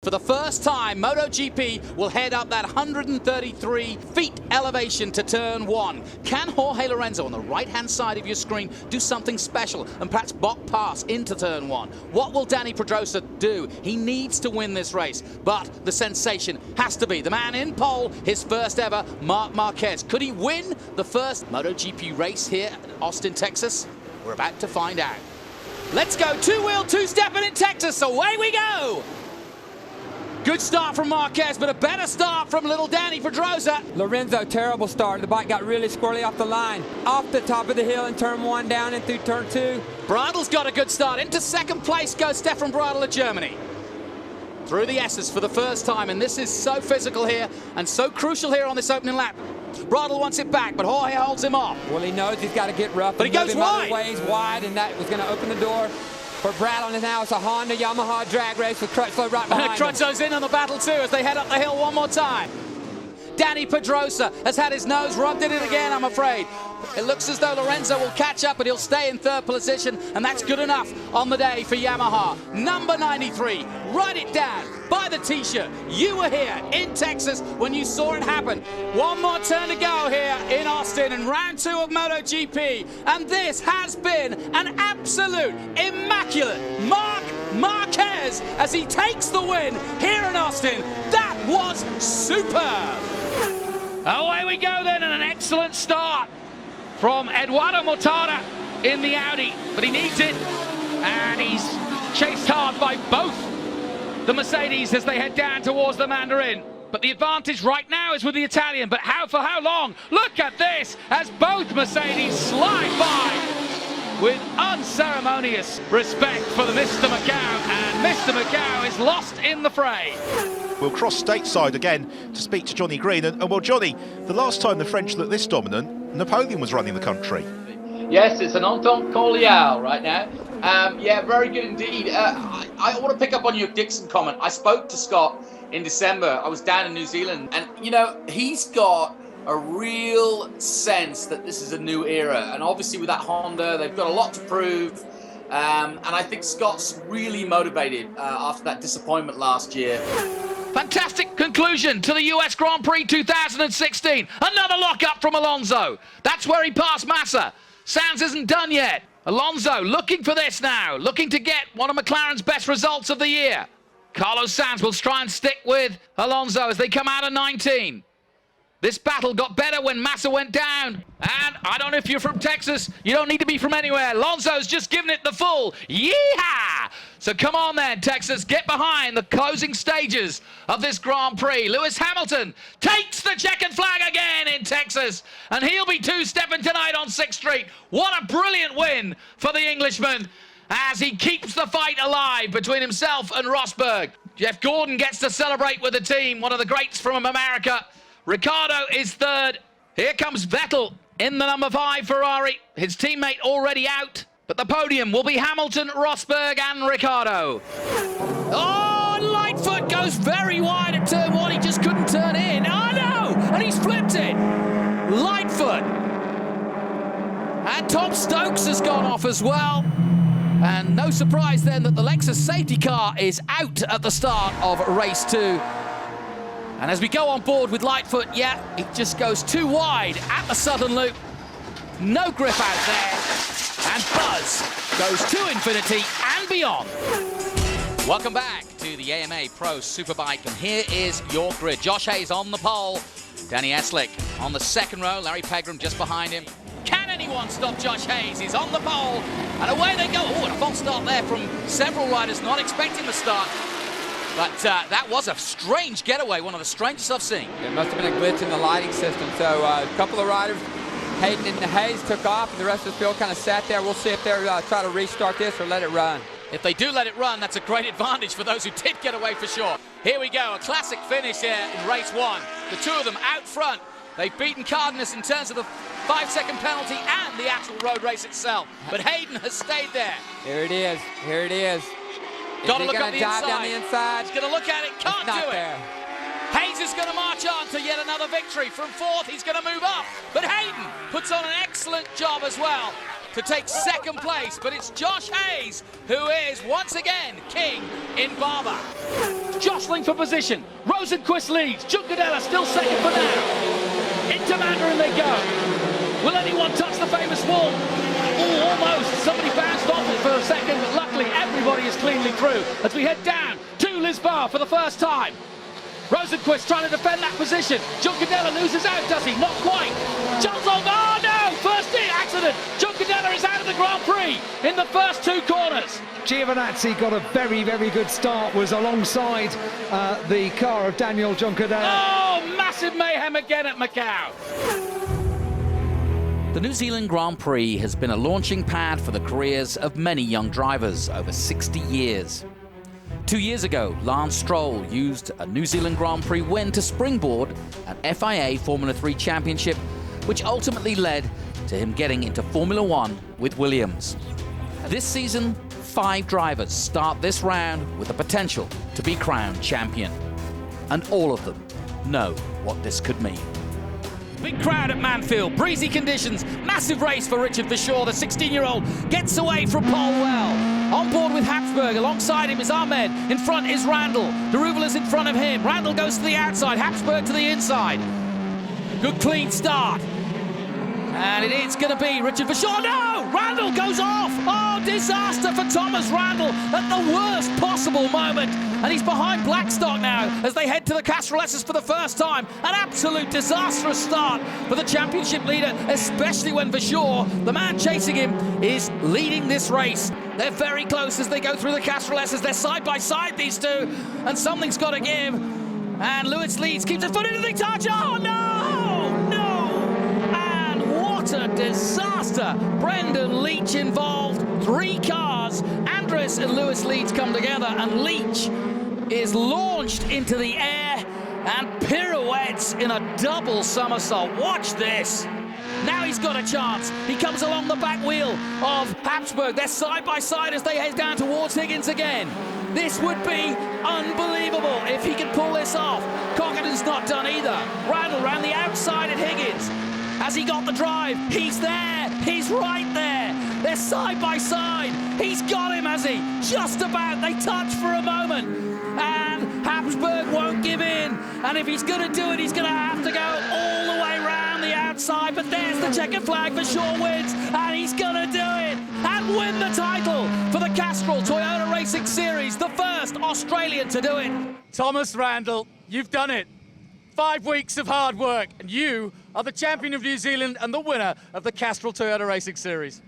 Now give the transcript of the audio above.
For the first time, MotoGP will head up that 133 feet elevation to turn one. Can Jorge Lorenzo on the right-hand side of your screen do something special and perhaps bok pass into turn one? What will Dani Pedrosa do? He needs to win this race, but the sensation has to be the man in pole, his first ever, Marc Marquez. Could he win the first MotoGP race here at Austin, Texas? We're about to find out. Let's go, two-wheel, two-stepping in Texas, away we go! Good start from Marquez, but a better start from little Dani Pedrosa. Lorenzo, terrible start. The bike got really squirrely off the line. Off the top of the hill in turn one, down and through turn two. Bradl's got a good start. Into second place goes Stefan Bradl of Germany. Through the S's for the first time, and this is so physical here and so crucial here on this opening lap. Bradl wants it back, but Jorge holds him off. Well, he knows he's got to get rough. But he goes wide. Ways wide, and that was going to open the door for Bradl. And now it's a Honda Yamaha drag race with Crutchlow right behind him. Crutchlow's in on the battle too as they head up the hill one more time. Dani Pedrosa has had his nose rubbed in it again, I'm afraid. It looks as though Lorenzo will catch up, but he'll stay in third position, and that's good enough on the day for Yamaha. Number 93, write it down, buy the t-shirt. You were here in Texas when you saw it happen. One more turn to go here in Austin in round two of MotoGP, and this has been an absolute immaculate Marc Marquez as he takes the win here in Austin. That was superb. Away we go then, and an excellent start from Eduardo Mortara in the Audi, but he needs it, and he's chased hard by both the Mercedes as they head down towards the Mandarin. But the advantage right now is with the Italian, but for how long? Look at this as both Mercedes slide by with unceremonious respect for the Mr. Macau, and Mr. Macau is lost in the fray. We'll cross stateside again to speak to Johnny Green. And well, Johnny, the last time the French looked this dominant, Napoleon was running the country. Yes, it's an entente cordiale right now. Yeah, very good indeed. I want to pick up on your Dixon comment. I spoke to Scott in December. I was down in New Zealand, and you know, he's got a real sense that this is a new era. And obviously with that Honda, they've got a lot to prove. And I think Scott's really motivated after that disappointment last year. Fantastic conclusion to the US Grand Prix 2016. Another lock-up from Alonso. That's where he passed Massa. Sainz isn't done yet. Alonso looking for this now, looking to get one of McLaren's best results of the year. Carlos Sainz will try and stick with Alonso as they come out of 19. This battle got better when Massa went down. And I don't know if you're from Texas, you don't need to be from anywhere. Alonso's just given it the full yeehaw! So come on then, Texas, get behind the closing stages of this Grand Prix. Lewis Hamilton takes the checkered flag again in Texas, and he'll be two-stepping tonight on 6th Street. What a brilliant win for the Englishman as he keeps the fight alive between himself and Rosberg. Jeff Gordon gets to celebrate with the team, one of the greats from America. Ricciardo is third. Here comes Vettel in the number 5 Ferrari. His teammate already out, but the podium will be Hamilton, Rosberg and Ricciardo. Oh, Lightfoot goes very wide at turn one. He just couldn't turn in. Oh no, and he's flipped it. Lightfoot. And Tom Stokes has gone off as well. And no surprise then that the Lexus safety car is out at the start of race 2. And as we go on board with Lightfoot, yeah, it just goes too wide at the southern loop. No grip out there. And Buzz goes to infinity and beyond. Welcome back to the AMA Pro Superbike. And here is your grid. Josh Hayes on the pole. Danny Eslick on the second row. Larry Pegram just behind him. Can anyone stop Josh Hayes? He's on the pole. And away they go. Oh, and a false start there from several riders not expecting the start. But that was a strange getaway, one of the strangest I've seen. It must have been a glitch in the lighting system. So a couple of riders, Hayden and Hayes, took off, and the rest of the field kind of sat there. We'll see if they're try to restart this or let it run. If they do let it run, that's a great advantage for those who did get away for sure. Here we go, a classic finish here in race 1. The two of them out front. They've beaten Cardenas in terms of the 5-second penalty and the actual road race itself. But Hayden has stayed there. Here it is. Here it is. Got to look at the inside. inside. Down the inside. He's going to look at it. Can't do it. There. Hayes is going to march on to yet another victory. From 4th, he's going to move up. But Hayden puts on an excellent job as well. to take second place, but it's Josh Hayes who is once again king in Barber. Jostling for position. Rosenqvist leads. Juncadella still second for now. Into Mandarin they go. Will anyone touch the famous wall? Oh, almost. Somebody bounced off it for a second, but luckily everybody is cleanly through as we head down to Lisboa for the first time. Rosenqvist trying to defend that position. Juncadella loses out, does he? Not quite. Charles, oh no! First accident. Juncadella is out of the Grand Prix in the first two corners. Giovinazzi got a very, very good start, was alongside the car of Daniel Juncadella. Oh, massive mayhem again at Macau. The New Zealand Grand Prix has been a launching pad for the careers of many young drivers over 60 years. 2 years ago, Lance Stroll used a New Zealand Grand Prix win to springboard an FIA Formula 3 championship, which ultimately led to him getting into Formula 1 with Williams. This season, 5 drivers start this round with the potential to be crowned champion. And all of them know what this could mean. Big crowd at Manfield, breezy conditions, massive race for Richard Verschoor. The 16-year-old gets away from Paul Well. On board with Habsburg, alongside him is Ahmed, in front is Randall. Deruval is in front of him, Randall goes to the outside, Habsburg to the inside. Good clean start. And it's going to be Richard Verschoor. No! Randall goes off! Oh, disaster for Thomas Randall at the worst possible moment. And he's behind Blackstock now as they head to the Castrol S's for the first time. An absolute disastrous start for the championship leader, especially when Verschoor, the man chasing him, is leading this race. They're very close as they go through the Castrol S's. They're side by side, these two, and something's got to give. And Lewis Leeds keeps his foot into the touch. Oh, no! No! What a disaster! Brendan Leach involved, 3 cars. Andres and Lewis Leeds come together, and Leach is launched into the air and pirouettes in a double somersault. Watch this. Now he's got a chance. He comes along the back wheel of Habsburg. They're side by side as they head down towards Higgins again. This would be unbelievable if he could pull this off. Cockerton's not done either. Randall round the outside at Higgins. Has he got the drive? He's there. He's right there. They're side by side. He's got him, has he? Just about. They touch for a moment. And Habsburg won't give in. And if he's going to do it, he's going to have to go all the way round the outside. But there's the checkered flag. Verschoor wins. And he's going to do it. And win the title for the Castrol Toyota Racing Series. The first Australian to do it. Thomas Randall, you've done it. 5 weeks of hard work, and you are the champion of New Zealand and the winner of the Castrol Toyota Racing Series.